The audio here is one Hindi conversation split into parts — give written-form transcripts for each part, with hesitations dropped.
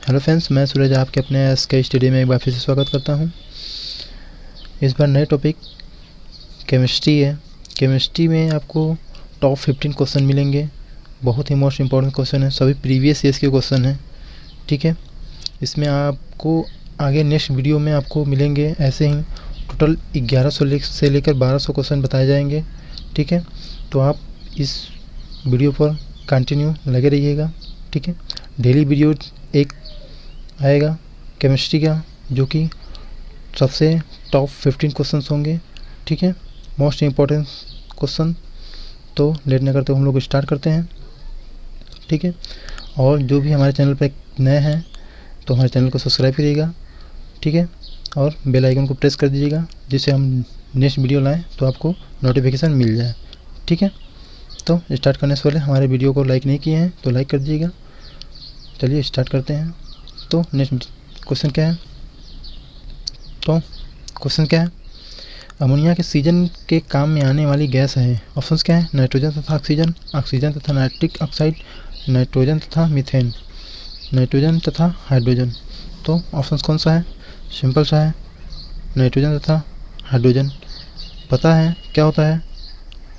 हेलो फ्रेंड्स, मैं सूरज आपके अपने एसके स्टडी में एक बार फिर से स्वागत करता हूं। इस बार नए टॉपिक केमिस्ट्री है। केमिस्ट्री में आपको टॉप 15 क्वेश्चन मिलेंगे। बहुत ही मोस्ट इम्पॉर्टेंट क्वेश्चन है, सभी प्रीवियस ईयर्स के क्वेश्चन हैं। ठीक है, इसमें आपको आगे नेक्स्ट वीडियो में आपको मिलेंगे ऐसे ही टोटल 1100 से लेकर 1200 क्वेश्चन बताए जाएंगे। ठीक है, तो आप इस वीडियो पर कंटिन्यू लगे रहिएगा। ठीक है, डेली वीडियो एक आएगा केमिस्ट्री का, जो कि सबसे टॉप 15 क्वेश्चन होंगे। ठीक है, मोस्ट इम्पॉर्टेंट क्वेश्चन। तो लेट न करते हम लोग स्टार्ट करते हैं। ठीक है, और जो भी हमारे चैनल पर नए हैं तो हमारे चैनल को सब्सक्राइब करिएगा। ठीक है, और बेल आइकन को प्रेस कर दीजिएगा, जिससे हम नेक्स्ट वीडियो लाएँ तो आपको नोटिफिकेशन मिल जाए। ठीक है, तो स्टार्ट करने से पहले हमारे वीडियो को लाइक नहीं किए हैं तो लाइक कर दीजिएगा। चलिए स्टार्ट करते हैं। तो नेक्स्ट क्वेश्चन क्या है? तो क्वेश्चन क्या है? अमोनिया के सीजन के काम में आने वाली गैस है। ऑप्शंस क्या है? नाइट्रोजन तथा ऑक्सीजन, ऑक्सीजन तथा नाइट्रिक ऑक्साइड, नाइट्रोजन तथा मीथेन, नाइट्रोजन तथा हाइड्रोजन। तो ऑप्शंस कौन सा है? सिंपल सा है, नाइट्रोजन तथा हाइड्रोजन। पता है क्या होता है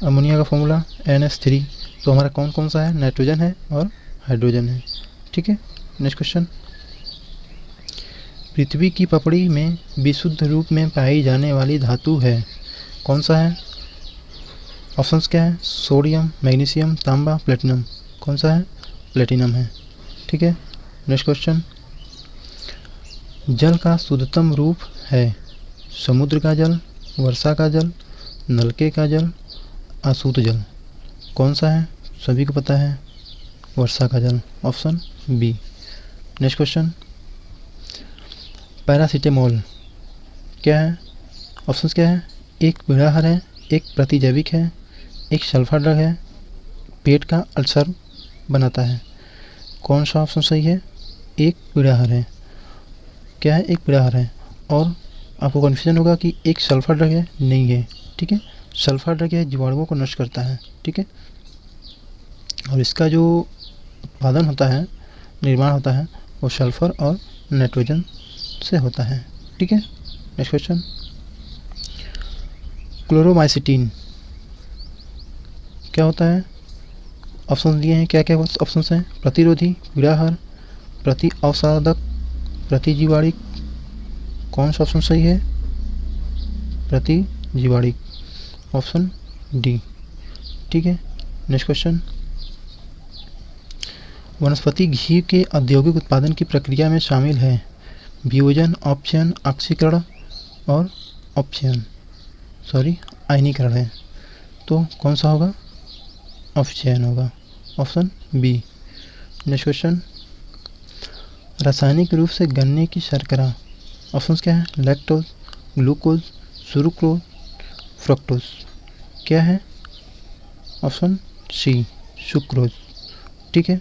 अमोनिया का फॉर्मूला? NH3। तो हमारा कौन कौन सा है? नाइट्रोजन है और हाइड्रोजन है। ठीक है, नेक्स्ट क्वेश्चन। पृथ्वी की पपड़ी में विशुद्ध रूप में पाई जाने वाली धातु है, कौन सा है? ऑप्शंस क्या है? सोडियम, मैग्नीशियम, तांबा, प्लेटिनम। कौन सा है? प्लेटिनम है। ठीक है, नेक्स्ट क्वेश्चन। जल का शुद्धतम रूप है समुद्र का जल, वर्षा का जल, नलके का जल, अशुद्ध जल। कौन सा है? सभी को पता है, वर्षा का जल। Option B. Next question. Paracetamol क्या है? ऑप्शंस क्या है? एक पीड़ाहार है, एक प्रतिजैविक है, एक सल्फर ड्रग है, पेट का अल्सर बनाता है। कौन सा ऑप्शन सही है? एक पीड़ाहार है। क्या है? एक पीड़ाहार है। और आपको कन्फ्यूजन होगा कि एक सल्फर ड्रग है, नहीं है। ठीक है, सल्फर ड्रग है जीवाणुओं को नष्ट करता है। ठीक है, और इसका जो उत्पादन होता है, निर्माण होता है, वो सल्फर और नाइट्रोजन से होता है। ठीक है, नेक्स्ट क्वेश्चन। क्लोरोमाइसिटीन क्या होता है? ऑप्शन दिए हैं, क्या क्या ऑप्शन हैं? प्रतिरोधी, पीड़ाहार, प्रति अवसादक, प्रतिजीवाणिक। कौन सा ऑप्शन सही है? प्रतिजीवाणिक। Option D. ठीक है, नेक्स्ट क्वेश्चन। वनस्पति घी के औद्योगिक उत्पादन की प्रक्रिया में शामिल है विभोजन, अपचयन, ऑक्सीकरण और आयनीकरण है। तो कौन सा होगा? अपचयन होगा। Option B. Next question. रासायनिक रूप से गन्ने की शर्करा। ऑप्शंस क्या है? Lactose, glucose, sucrose, fructose. क्या है? Option C, sucrose. ठीक है,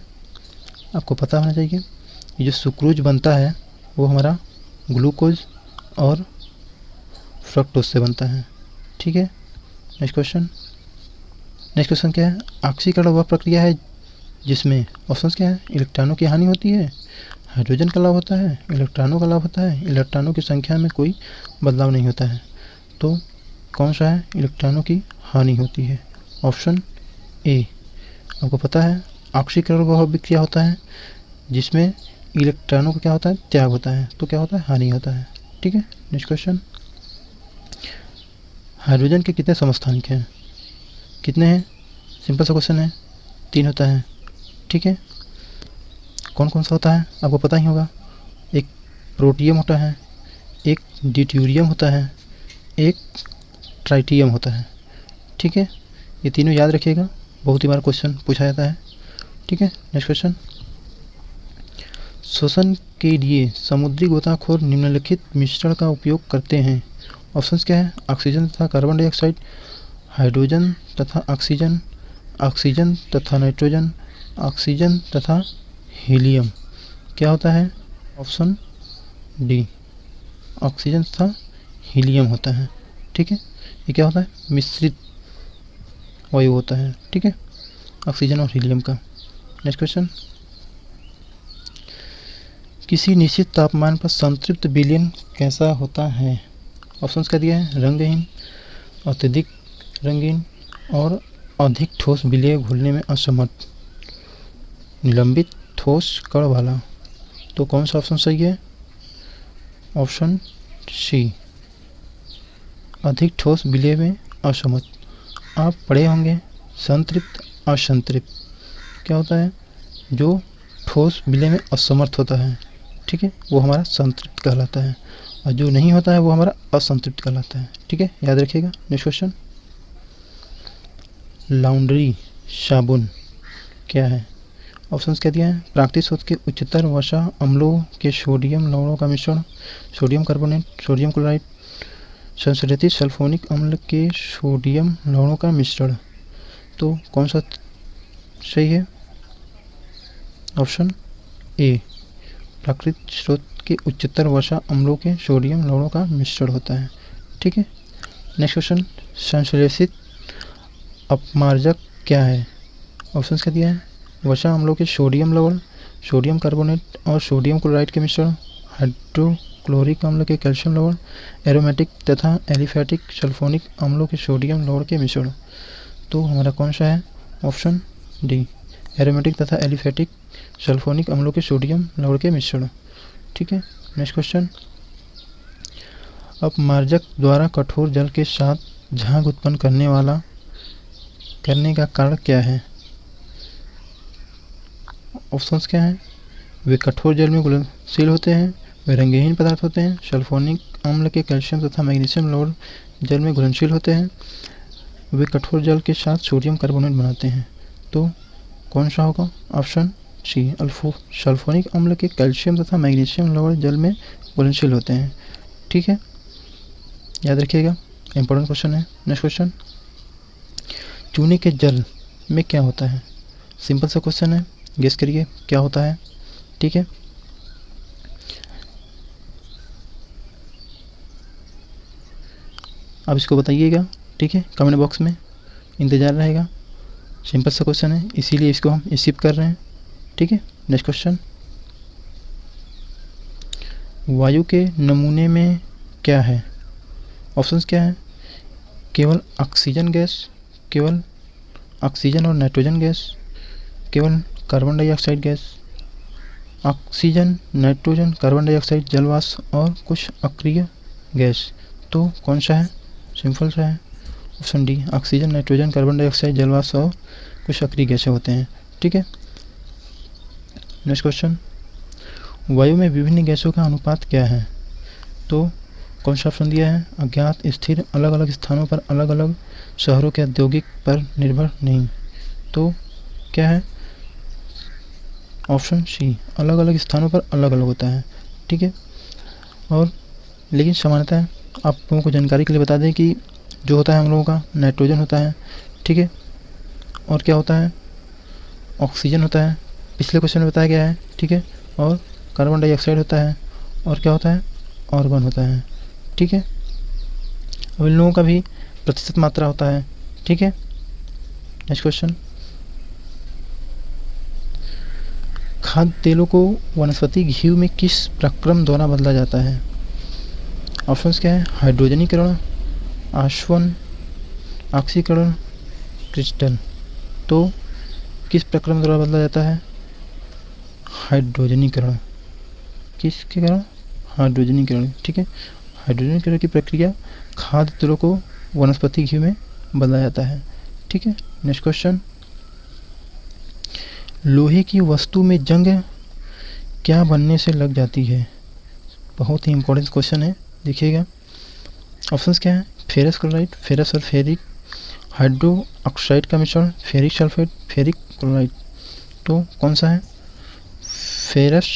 आपको पता होना चाहिए ये जो सुक्रोज बनता है वो हमारा ग्लूकोज और फ्रक्टोज से बनता है। ठीक है, नेक्स्ट क्वेश्चन। नेक्स्ट क्वेश्चन क्या है? ऑक्सीकरण वह प्रक्रिया है जिसमें, ऑप्शंस क्या है? इलेक्ट्रॉनों की हानि होती है, हाइड्रोजन का लाभ होता है, इलेक्ट्रॉनों का लाभ होता है, इलेक्ट्रॉनों की संख्या में कोई बदलाव नहीं होता है। तो कौन सा है? इलेक्ट्रॉनों की हानि होती है। Option A. आपको पता है ऑक्सीकरण वह अभिक्रिया होता है जिसमें इलेक्ट्रॉनों का क्या होता है? त्याग होता है। तो क्या होता है? हानि होता है। ठीक है, नेक्स्ट क्वेश्चन। हाइड्रोजन के कितने समस्थानिक हैं? कितने हैं? सिंपल सा क्वेश्चन है, 3 होता है। ठीक है, कौन कौन सा होता है? आपको पता ही होगा। एक प्रोटियम होता है, एक ड्यूटेरियम होता है, एक ट्राइटियम होता है। ठीक है, ये तीनों याद रखिएगा, बहुत ही बार क्वेश्चन पूछा जाता है। ठीक है, नेक्स्ट क्वेश्चन। श्वसन के लिए समुद्री गोताखोर निम्नलिखित मिश्रण का उपयोग करते हैं। ऑप्शंस क्या है? ऑक्सीजन तथा कार्बन डाइऑक्साइड, हाइड्रोजन तथा ऑक्सीजन, ऑक्सीजन तथा नाइट्रोजन, ऑक्सीजन तथा हीलियम। क्या होता है? ऑप्शन डी, ऑक्सीजन तथा हीलियम होता है। ठीक है, ये क्या होता है? मिश्रित वायु होता है। ठीक है, ऑक्सीजन और हीलियम का। Next question. किसी निश्चित तापमान पर संतृप्त विलयन कैसा होता है? ऑप्शंस क्या दिया है? रंगहीन, अत्यधिक रंगीन और अधिक ठोस विलय घुलने में असमर्थ, निलंबित, ठोस कण वाला। तो कौन सा ऑप्शन सही है? ऑप्शन सी, अधिक ठोस विलय में असमर्थ। आप पढ़े होंगे संतृप्त, असंतृप्त क्या होता है? जो ठोस विलय में असमर्थ होता है, ठीक है, वो हमारा संतृप्त कहलाता है, और जो नहीं होता है वो हमारा असंतृप्त कहलाता है, ठीक है, याद रखिएगा। नेक्स्ट क्वेश्चन, लॉन्ड्री साबुन क्या है? ऑप्शंस क्या दिया है? प्राकृतिक स्रोत के उच्चतर वसा अम्लों के सोडियम लवणों का मिश्रण, सोडियम कार्बोनेट, सोडियम क्लोराइड, संश्लेषित सल्फोनिक अम्ल के सोडियम लवणों का मिश्रण। तो कौन सा सही है? ऑप्शन ए, प्राकृतिक स्रोत के उच्चतर वसा अम्लों के सोडियम लवणों का मिश्रण होता है, ठीक है। नेक्स्ट क्वेश्चन, संश्लेषित अपमार्जक क्या है? ऑप्शंस क्या दिया है? वसा अम्लों के सोडियम लवण, सोडियम कार्बोनेट और सोडियम क्लोराइड के मिश्रण, हाइड्रोक्लोरिक अम्ल के कैल्शियम लवण, एरोमेटिक तथा एलिफैटिक सल्फोनिक अम्लों के सोडियम लवण के मिश्रण। तो हमारा कौन सा है? ऑप्शन डी, एरोमेटिक तथा एलिफैटिक सल्फोनिक अम्लों के सोडियम लवण के मिश्रण, ठीक है। नेक्स्ट क्वेश्चन, अपमार्जक द्वारा कठोर जल के साथ झाग उत्पन्न करने का कारण क्या है? ऑप्शंस क्या हैं? वे कठोर जल में घुलनशील होते हैं, वे रंगहीन पदार्थ होते हैं, सल्फोनिक अम्ल के कैल्शियम तथा मैग्नीशियम लवण जल में घुलनशील होते हैं, वे कठोर जल के साथ सोडियम कार्बोनेट बनाते हैं। तो कौन सा होगा? ऑप्शन सी, सल्फोनिक अम्ल के कैल्शियम तथा मैग्नीशियम लवण जल में घुलनशील होते हैं, ठीक है, याद रखिएगा, इंपॉर्टेंट क्वेश्चन है। नेक्स्ट क्वेश्चन, चूने के जल में क्या होता है? सिंपल सा क्वेश्चन है, गेस करिए क्या होता है, ठीक है। आप इसको बताइएगा, ठीक है, कमेंट बॉक्स में इंतज़ार रहेगा। सिंपल सा क्वेश्चन है, इसीलिए इसको हम स्किप कर रहे हैं, ठीक है। नेक्स्ट क्वेश्चन, वायु के नमूने में क्या है? ऑप्शंस क्या है? केवल ऑक्सीजन गैस, केवल ऑक्सीजन और नाइट्रोजन गैस, केवल carbon dioxide gas, oxygen, nitrogen, carbon dioxide, जलवाष्प और कुछ अक्रिय गैस। तो कौन सा है? सिंपल सा है, option D, oxygen, nitrogen, carbon dioxide, जलवाष्प और कुछ अक्रिय गैसें होते हैं, ठीक है। नेक्स्ट क्वेश्चन, वायु में विभिन्न गैसों का अनुपात क्या है? तो कौन सा ऑप्शन दिया है? अज्ञात, स्थिर, अलग अलग स्थानों पर, अलग अलग शहरों के औद्योगिक पर निर्भर नहीं। तो क्या है? ऑप्शन सी, अलग अलग स्थानों पर अलग अलग होता है, ठीक है। और लेकिन सामान्यतः आप लोगों को जानकारी के लिए बता दें कि जो होता है हम लोगों का नाइट्रोजन होता है, ठीक है, और क्या होता है? ऑक्सीजन होता है, पिछले क्वेश्चन में बताया गया है, ठीक है, और कार्बन डाइऑक्साइड होता है, और क्या होता है? आर्गन होता है, ठीक है। अब इन लोगों का भी प्रतिशत मात्रा होता है, ठीक है। नेक्स्ट क्वेश्चन, खाद्य तेलों को वनस्पति घी में किस प्रक्रम द्वारा बदला जाता है? ऑप्शंस क्या है? हाइड्रोजनीकरण, आश्वन, ऑक्सीकरण, क्रिस्टल। तो किस प्रक्रम द्वारा बदला जाता है? हाइड्रोजनीकरण। किसके कारण? हाइड्रोजनीकरण, ठीक है। हाइड्रोजनीकरण की प्रक्रिया खाद्य तेलों को वनस्पति घी में बदला जाता है, ठीक है। नेक्स्ट क्वेश्चन, लोहे की वस्तु में जंग क्या बनने से लग जाती है? बहुत ही इंपॉर्टेंट क्वेश्चन है, देखिएगा। ऑप्शंस क्या है? फेरस क्लोराइड, फेरस और फेरिक हाइड्रो ऑक्साइड का मिश्रण, फेरिक सल्फेट, फेरिक क्लोराइड। तो कौन सा है? फेरस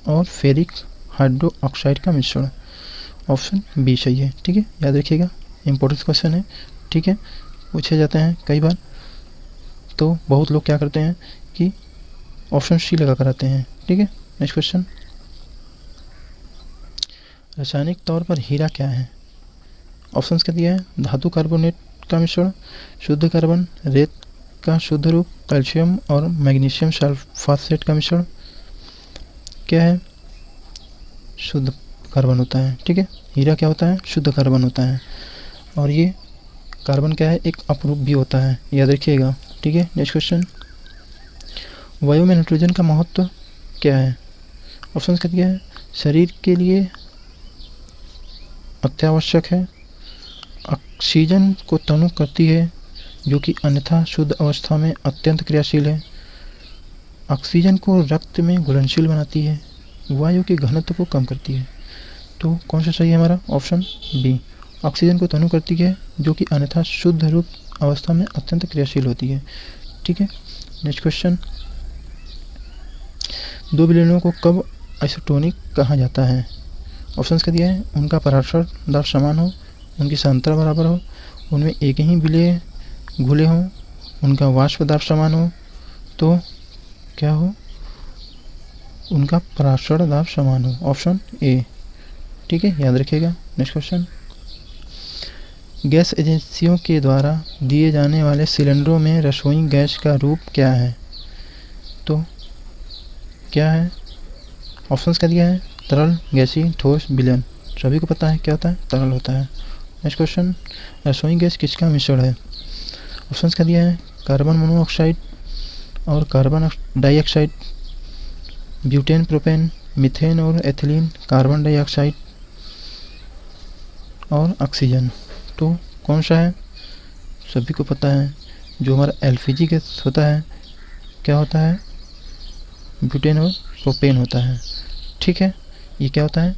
और फेरिक हाइड्रो ऑक्साइड का मिश्रण, ऑप्शन बी सही है, ठीक है, याद रखिएगा, इंपॉर्टेंट क्वेश्चन है, ठीक है, पूछे जाते हैं कई बार। तो बहुत लोग क्या करते हैं कि ऑप्शन सी लगा कर आते हैं, ठीक है। नेक्स्ट क्वेश्चन, रासायनिक तौर पर हीरा क्या है? ऑप्शंस क्या दिया है? धातु कार्बोनेट का मिश्रण, शुद्ध कार्बन, रेत का शुद्ध रूप, कैल्शियम और मैग्नीशियम सल्फासेट का मिश्रण, क्या है? शुद्ध कार्बन होता है। ठीक है, हीरा क्या होता है? शुद्ध कार्बन होता है। और ये कार्बन क्या है? एक अपरूप भी होता है, याद रखिएगा। ठीक है, नेक्स्ट क्वेश्चन, वायु में नाइट्रोजन का महत्व क्या है? ऑप्शन क्या दिया है? शरीर के लिए अत्यावश्यक है, ऑक्सीजन को तनु करती है जो कि अन्यथा शुद्ध अवस्था में अत्यंत क्रियाशील है, ऑक्सीजन को रक्त में घुलनशील बनाती है, वायु के घनत्व को कम करती है। तो कौन सा सही है हमारा? ऑप्शन बी, ऑक्सीजन को तनु करती है जो कि अन्यथा शुद्ध रूप अवस्था में अत्यंत क्रियाशील होती है। ठीक है, नेक्स्ट क्वेश्चन, दो विलयनों को कब आइसोटोनिक कहा जाता है? ऑप्शंस क्या दिया है? उनका पराक्षर दाब समान हो, उनकी सांद्रता बराबर हो, उनमें एक ही विलय घुले हों, उनका वाष्प दाब समान हो, तो क्या हो? उनका पराक्षर दाब समान हो, ऑप्शन ए। ठीक है, याद रखिएगा। नेक्स्ट क्वेश्चन, गैस एजेंसियों के द्वारा दिए जाने वाले सिलेंडरों में रसोई गैस का रूप क्या है? तो क्या है? ऑप्शंस क्या दिया है? तरल, गैसीय, ठोस, विलयन। सभी को पता है क्या होता है? तरल होता है। नेक्स्ट क्वेश्चन, रसोई गैस किसका मिश्रण है? ऑप्शंस क्या दिया है? कार्बन मोनोऑक्साइड और carbon dioxide, butane, propane, methane और एथिलीन, कार्बन डाइऑक्साइड और ऑक्सीजन। तो कौन सा है? सभी को पता है, जो हमारा एलपीजी गैस होता है क्या होता है? ब्यूटेन और प्रोपेन होता है। ठीक है, ये क्या होता है?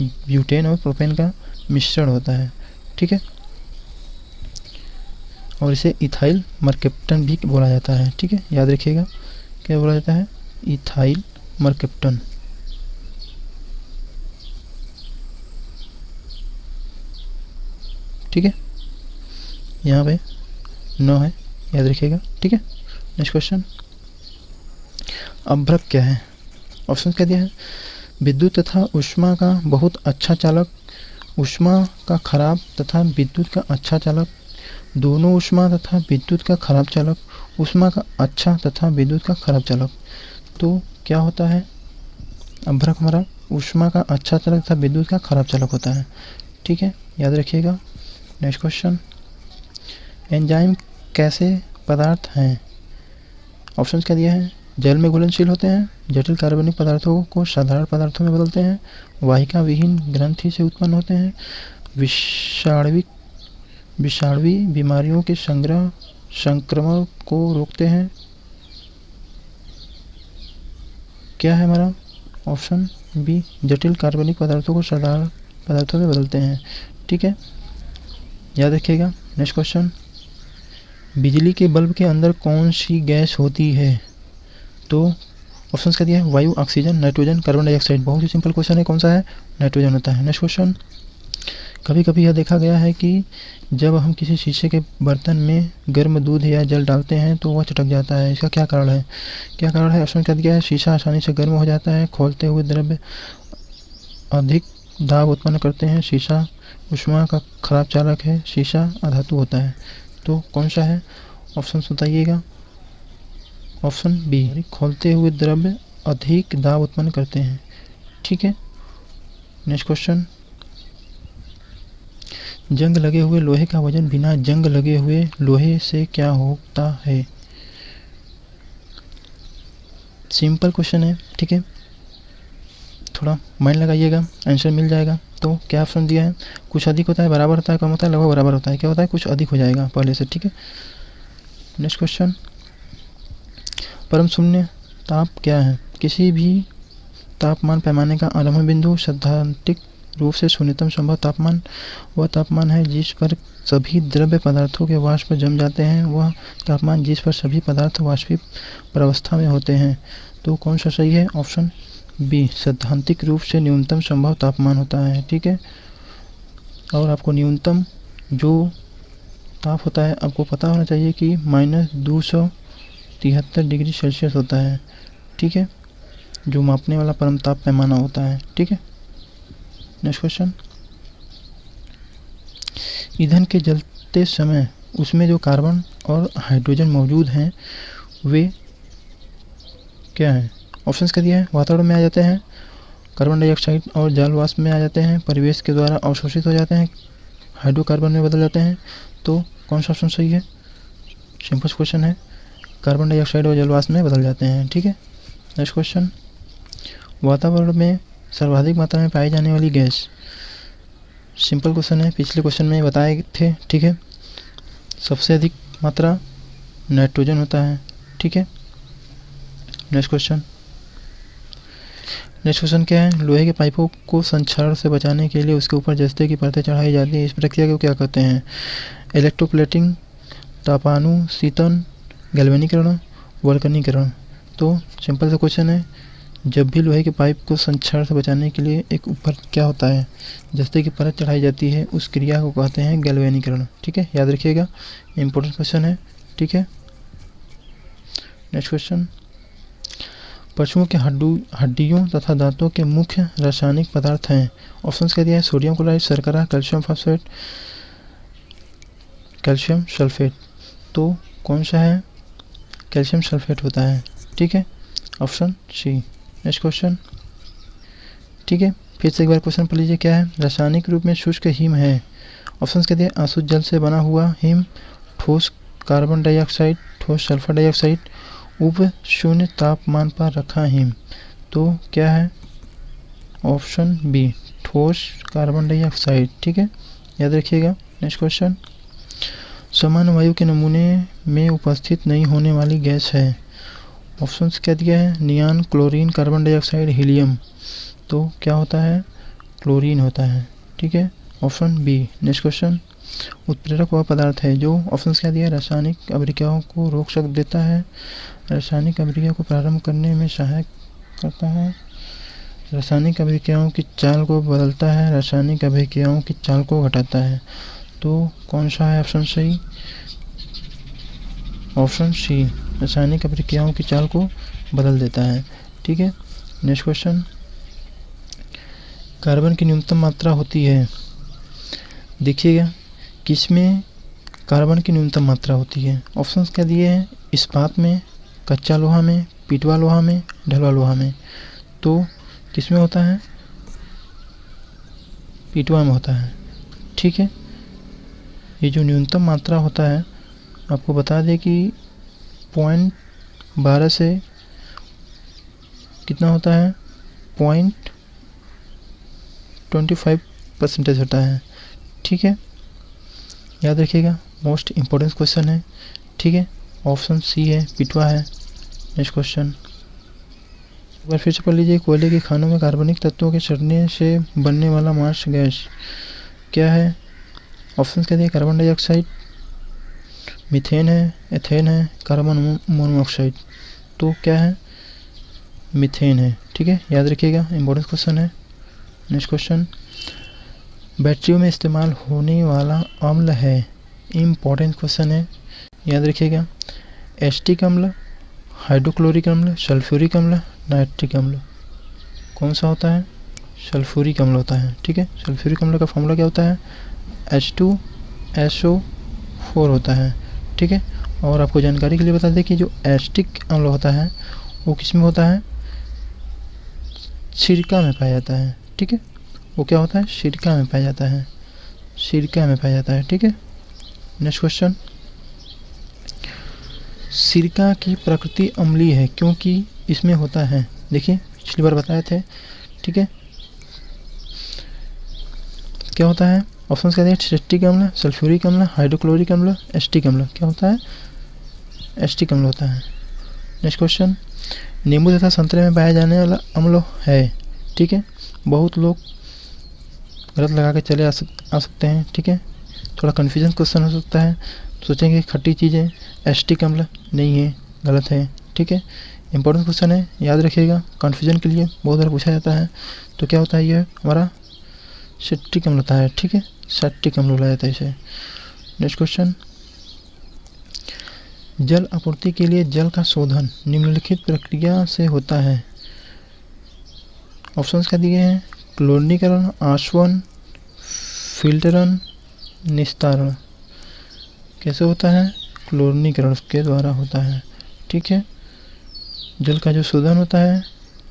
ब्यूटेन और प्रोपेन का मिश्रण होता है। ठीक है, और इसे इथाइल मर्केप्टन भी बोला जाता है। ठीक है, याद रखिएगा, क्या बोला जाता है? इथाइल मर्केप्टन। ठीक है, यहाँ पे 9 है, याद रखिएगा। ठीक है, नेक्स्ट क्वेश्चन, अभ्रक क्या है? ऑप्शन क्या दिया है? विद्युत तथा ऊष्मा का बहुत अच्छा चालक, ऊष्मा का खराब तथा विद्युत का अच्छा चालक, दोनों ऊष्मा तथा विद्युत का खराब चालक, ऊष्मा का अच्छा तथा विद्युत का खराब चालक। तो क्या होता है अभ्रक हमारा? ऊष्मा का अच्छा चालक तथा विद्युत का खराब चालक होता है। ठीक है, याद रखिएगा। नेक्स्ट क्वेश्चन, एंजाइम कैसे पदार्थ हैं? ऑप्शंस क्या दिया है? जल में घुलनशील होते हैं, जटिल कार्बनिक पदार्थों को साधारण पदार्थों में बदलते हैं, वाहिका विहीन ग्रंथि से उत्पन्न होते हैं, विषाणवी बीमारियों के संक्रमण को रोकते हैं। क्या है हमारा? ऑप्शन बी, जटिल कार्बनिक पदार्थों को साधारण पदार्थों में बदलते हैं। ठीक है, याद रखिएगा। नेक्स्ट क्वेश्चन, बिजली के बल्ब के अंदर कौन सी गैस होती है? तो ऑप्शन क्या दिया है? वायु, ऑक्सीजन, नाइट्रोजन, कार्बन डाइऑक्साइड। बहुत ही सिंपल क्वेश्चन है, कौन सा है? नाइट्रोजन होता है। नेक्स्ट क्वेश्चन, कभी कभी यह देखा गया है कि जब हम किसी शीशे के बर्तन में गर्म दूध या जल डालते हैं तो वह चटक जाता है, इसका क्या कारण है? क्या कारण है? ऑप्शन क्या दिया है? शीशा आसानी से गर्म हो जाता है, खोलते हुए द्रव्य अधिक दाब उत्पन्न करते हैं, शीशा ऊष्मा का खराब चालक है, शीशा अधातु होता है। तो कौन सा है? ऑप्शन बताइएगा। ऑप्शन बी, खोलते हुए द्रव्य अधिक दाब उत्पन्न करते हैं। ठीक है, नेक्स्ट क्वेश्चन, जंग लगे हुए लोहे का वजन बिना जंग लगे हुए लोहे से क्या होता है? सिंपल क्वेश्चन है। ठीक है, थोड़ा माइंड लगाइएगा, आंसर मिल जाएगा। तो क्या ऑप्शन दिया है? कुछ अधिक होता है, बराबर होता है, कम होता है, लगभग बराबर होता है। क्या होता है? कुछ अधिक हो जाएगा पहले से। ठीक है, नेक्स्ट क्वेश्चन, परम शून्य ताप क्या है? किसी भी तापमान पैमाने का आरंभ बिंदु सैद्धांतिक रूप से शून्यतम संभव तापमान वह तापमान है जिस पर सभी द्रव्य पदार्थों के वाष्प जम जाते हैं, वह तापमान जिस पर सभी पदार्थ वाष्पिक प्रावस्था में होते हैं। तो कौन सा सही है? ऑप्शन बी, सैद्धांतिक रूप से न्यूनतम संभव तापमान होता है। ठीक है, और आपको न्यूनतम जो ताप होता है आपको पता होना चाहिए कि -273 डिग्री सेल्सियस होता है। ठीक है, जो मापने वाला परम ताप पैमाना होता है। ठीक है, नेक्स्ट क्वेश्चन, ईंधन के जलते समय उसमें जो कार्बन और हाइड्रोजन मौजूद हैं वे क्या हैं? ऑप्शंस क्या दिया है? वातावरण में आ जाते हैं, कार्बन डाइऑक्साइड और जल वाष्प में आ जाते हैं, परिवेश के द्वारा अवशोषित हो जाते हैं, हाइड्रोकार्बन में बदल जाते हैं। तो कौन सा ऑप्शन सही है? सिंपल क्वेश्चन है, कार्बन डाइऑक्साइड और जल वाष्प में बदल जाते हैं। ठीक है, नेक्स्ट क्वेश्चन, वातावरण में सर्वाधिक मात्रा में पाई जाने वाली गैस। सिंपल क्वेश्चन है, पिछले क्वेश्चन में बताए थे। ठीक है, सबसे अधिक मात्रा नाइट्रोजन होता है। ठीक है, नेक्स्ट क्वेश्चन क्या है? लोहे के पाइपों को संक्षारण से बचाने के लिए उसके ऊपर जस्ते की परतें चढ़ाई जाती है। इस प्रक्रिया को क्या कहते हैं? इलेक्ट्रोप्लेटिंग, तापानुशीतन, गैल्वेनीकरण, वल्कनीकरण। तो सिंपल सा क्वेश्चन है, जब भी लोहे के पाइप को संक्षारण से बचाने के लिए एक ऊपर क्या होता है, जस्ते की परत चढ़ाई जाती है, उस क्रिया को कहते हैं गैल्वेनीकरण। ठीक है, याद रखिएगा, इंपॉर्टेंट क्वेश्चन है। ठीक है, नेक्स्ट क्वेश्चन, पशुओं के हड्डियों तथा दांतों के मुख्य रासायनिक पदार्थ हैं। ऑप्शंस क्या दिया है? सोडियम क्लोराइड, शर्करा, कैल्शियम फॉस्फेट, कैल्शियम सल्फेट। तो कौन सा है? कैल्शियम सल्फेट होता है। ठीक है, ऑप्शन सी। नेक्स्ट क्वेश्चन, ठीक है, फिर से एक बार क्वेश्चन पढ़ लीजिए। क्या है? रासायनिक रूप में शुष्क हिम है। ऑप्शंस क्या दिए? आंसू जल से बना हुआ हिम, ठोस कार्बन डाइऑक्साइड, ठोस सल्फर डाइऑक्साइड, उप शून्य तापमान पर रखा हिम। तो क्या है? ऑप्शन बी, ठोस कार्बन डाइऑक्साइड। ठीक है, याद रखिएगा। नेक्स्ट क्वेश्चन, समान वायु के नमूने में उपस्थित नहीं होने वाली गैस है। ऑप्शंस क्या दिया है? नियान, क्लोरीन, कार्बन डाइऑक्साइड, हीलियम। तो क्या होता है? क्लोरीन होता है। ठीक है, ऑप्शन बी। नेक्स्ट क्वेश्चन, उत्प्रेरक वह पदार्थ है जो, ऑप्शंस क्या दिया? रासायनिक अभिक्रियाओं को रोक देता है, रासायनिक अभिक्रिया को प्रारंभ करने में सहायक करता है, रासायनिक अभिक्रियाओं की चाल को बदलता है, रासायनिक अभिक्रियाओं की चाल को घटाता है। तो कौन सा है ऑप्शन सही? ऑप्शन सी, रासायनिक अभिक्रियाओं की चाल को बदल देता है। ठीक है, नेक्स्ट क्वेश्चन, कार्बन की न्यूनतम मात्रा होती है। देखिएगा, किसमें कार्बन की न्यूनतम मात्रा होती है? ऑप्शंस क्या दिए हैं? इस्पात में, कच्चा लोहा में, पीटवा लोहा में, ढलवा लोहा में। तो किसमें होता है? पीटवा में होता है। ठीक है, ये जो न्यूनतम मात्रा होता है, आपको बता दें कि 0.12 से कितना होता है? 0.25% होता है। ठीक है, याद रखिएगा, मोस्ट इम्पोर्टेंट क्वेश्चन है। ठीक है, ऑप्शन सी है, पिटवा है। नेक्स्ट क्वेश्चन, एक बार फिर से पढ़ लीजिए। कोयले की खानों में कार्बनिक तत्वों के सड़ने से बनने वाला मार्श गैस क्या है? ऑप्शन क्या दिए? कार्बन डाइऑक्साइड, मीथेन है, एथेन है, कार्बन मोनोऑक्साइड। तो क्या है? मीथेन है। ठीक है, याद रखिएगा, इंपॉर्टेंट क्वेश्चन है। नेक्स्ट क्वेश्चन, बैटरियों में इस्तेमाल होने वाला अम्ल है। इम्पॉर्टेंट क्वेश्चन है, याद रखिएगा। एसिटिक अम्ल, हाइड्रोक्लोरिक अम्ल, सल्फ्यूरिक अम्ल, नाइट्रिक अम्ल। कौन सा होता है? सल्फ्यूरिक अम्ल होता है। ठीक है, सल्फ्यूरिक अम्ल का फॉर्मूला क्या होता है? H2SO4 होता है। ठीक है, और आपको जानकारी के लिए बता दें कि जो एसिटिक अम्ल होता है वो किस में होता है? सिरका में पाया जाता है। ठीक है, वो क्या होता है? सिरका में पाया जाता है, सिरका में पाया जाता है। ठीक है, नेक्स्ट क्वेश्चन, सिरका की प्रकृति अम्लीय है क्योंकि इसमें होता है, देखिए पिछली बार बताए थे। ठीक है, क्या होता है? ऑप्शन क्या दिए? सिट्रिक अम्ल, सल्फ्यूरिक अम्ल, हाइड्रोक्लोरिक अम्ल, एसिटिक अम्ल। क्या होता है? एसिटिक अम्ल होता है। नेक्स्ट क्वेश्चन, नींबू तथा संतरे में पाया जाने वाला अम्ल है। ठीक है, बहुत लोग गलत लगा के चले आ सकते हैं। ठीक है, थोड़ा कन्फ्यूजन क्वेश्चन हो सकता है, सोचेंगे खट्टी चीज़ें एसिटिक अम्ल नहीं है, गलत है। ठीक है, इंपॉर्टेंट क्वेश्चन है, याद रखिएगा, कन्फ्यूजन के लिए बहुत बार पूछा जाता है। तो क्या होता है? ये हमारा सिट्रिक अम्ल होता है। ठीक है, सिट्रिक अम्ल बोला जाता है इसे। नेक्स्ट क्वेश्चन, जल आपूर्ति के लिए जल का शोधन निम्नलिखित प्रक्रिया से होता है। ऑप्शंस क्या दिए हैं? क्लोरीनीकरण, आसवन, फिल्टरन, निस्तारण। कैसे होता है? क्लोरीनीकरण के द्वारा होता है। ठीक है, जल का जो शोधन होता है,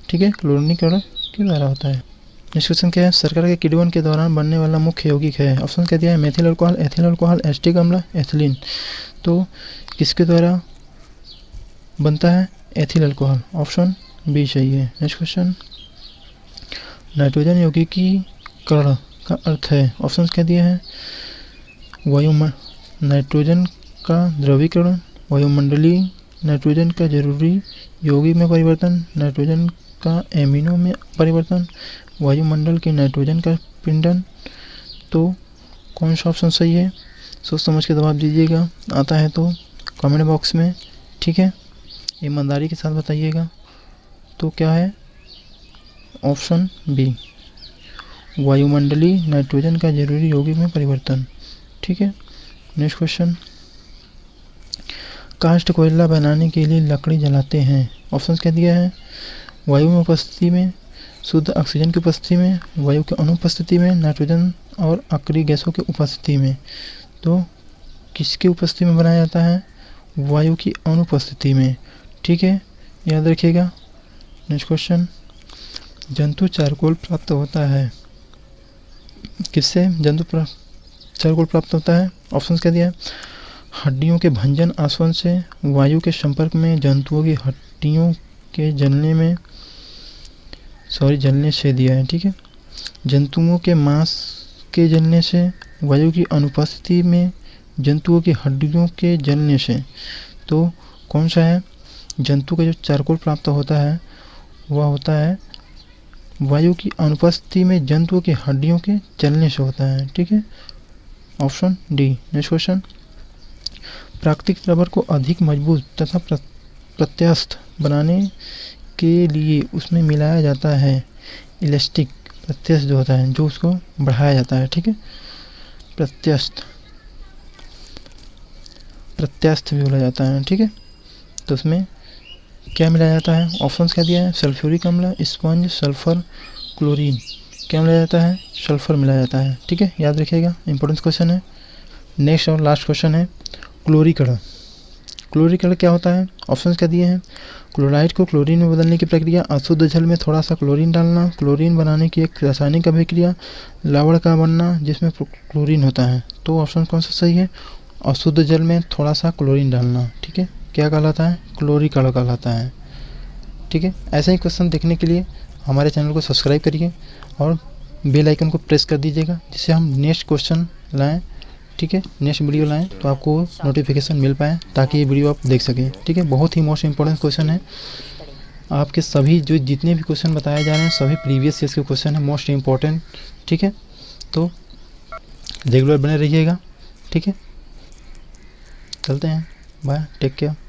ठीक है, क्लोरीनीकरण किसके द्वारा होता है? नेक्स्ट क्वेश्चन क्या है? सरकार के किण्वन के दौरान बनने वाला मुख्य यौगिक है। ऑप्शन क्या दिया है? Methyl alcohol, ethyl alcohol, acetic अम्ल, एथिलीन। तो किसके द्वारा बनता है? Ethyl alcohol. ऑप्शन बी सही है। नेक्स्ट क्वेश्चन, नाइट्रोजन यौगिकीकरण का अर्थ है। ऑप्शन क्या दिया है? नाइट्रोजन का द्रवीकरण, वायुमंडलीय नाइट्रोजन का जरूरी यौगिक में परिवर्तन, नाइट्रोजन का एमिनो में परिवर्तन, वायुमंडल के नाइट्रोजन का पिंडन। तो कौन सा ऑप्शन सही है? सोच समझ के जवाब दीजिएगा। आता है तो कमेंट बॉक्स में, ठीक है, ईमानदारी के साथ बताइएगा। तो क्या है? ऑप्शन बी, वायुमंडलीय नाइट्रोजन का जरूरी यौगिक में परिवर्तन, ठीक है। नेक्स्ट क्वेश्चन, काष्ठ कोयला बनाने के लिए लकड़ी जलाते हैं। ऑप्शन क्या दिया है? वायु में उपस्थिति में, शुद्ध ऑक्सीजन की उपस्थिति में, वायु की अनुपस्थिति में, नाइट्रोजन और अक्रिय गैसों की उपस्थिति में। तो किसकी उपस्थिति में बनाया जाता है? वायु की अनुपस्थिति में, ठीक है, याद रखिएगा। नेक्स्ट क्वेश्चन, जंतु चारकोल प्राप्त होता है। किससे जंतु चारकोल प्राप्त होता है? ऑप्शन क्या दिया है? हड्डियों के भंजन आसवन से, वायु के संपर्क में, जंतुओं की हड्डियों के जलने से दिया है, ठीक है। जंतुओं के मांस के जलने से, वायु की अनुपस्थिति में, जंतुओं की हड्डियों के जलने से। तो कौन सा है? जंतु का जो चारकोल प्राप्त होता है वह होता है वायु की अनुपस्थिति में, जंतुओं की हड्डियों के जलने से होता है, ठीक है। Option D. नेक्स्ट क्वेश्चन, प्राकृतिक रबर को अधिक मजबूत तथा प्रत्यास्थ बनाने के लिए उसमें मिलाया जाता है इलास्टिक। प्रत्यास्थ जो होता है, जो उसको बढ़ाया जाता है, ठीक है, प्रत्यास्थ भी बोला जाता है, ठीक है। तो उसमें क्या मिलाया जाता है? ऑप्शंस क्या दिया है? सल्फ्यूरिक अम्ल, स्पंज, सल्फर, क्लोरीन। क्या मिलाया जाता है? सल्फर मिलाया जाता है, ठीक है, याद रखिएगा, इंपॉर्टेंट क्वेश्चन है। नेक्स्ट और लास्ट क्वेश्चन है क्लोरीकरण। क्लोरीकरण क्या होता है? ऑप्शंस क्या दिए हैं? क्लोराइड को क्लोरीन में बदलने की प्रक्रिया, अशुद्ध जल में थोड़ा सा क्लोरीन डालना, क्लोरीन बनाने की एक रासायनिक अभिक्रिया, लवण का बनना जिसमें क्लोरीन होता है। तो ऑप्शन कौन सा सही है? अशुद्ध जल में थोड़ा सा क्लोरीन डालना, ठीक है, क्या कहलाता है? क्लोरीकरण कहलाता है, ठीक है। ऐसे ही क्वेश्चन देखने के लिए हमारे चैनल को सब्सक्राइब करिए और बेल आइकन को प्रेस कर दीजिएगा, जिससे हम नेक्स्ट क्वेश्चन लाएँ, ठीक है, नेक्स्ट वीडियो लाएँ तो आपको नोटिफिकेशन मिल पाए, ताकि ये वीडियो आप देख सकें, ठीक है। बहुत ही मोस्ट इंपॉर्टेंट क्वेश्चन है। आपके सभी जो जितने भी क्वेश्चन बताए जा रहे हैं सभी प्रीवियस ईयर्स के क्वेश्चन है, मोस्ट इंपॉर्टेंट, ठीक है। तो रेगुलर बने रहिएगा, ठीक है। चलते हैं, बाय, टेक केयर।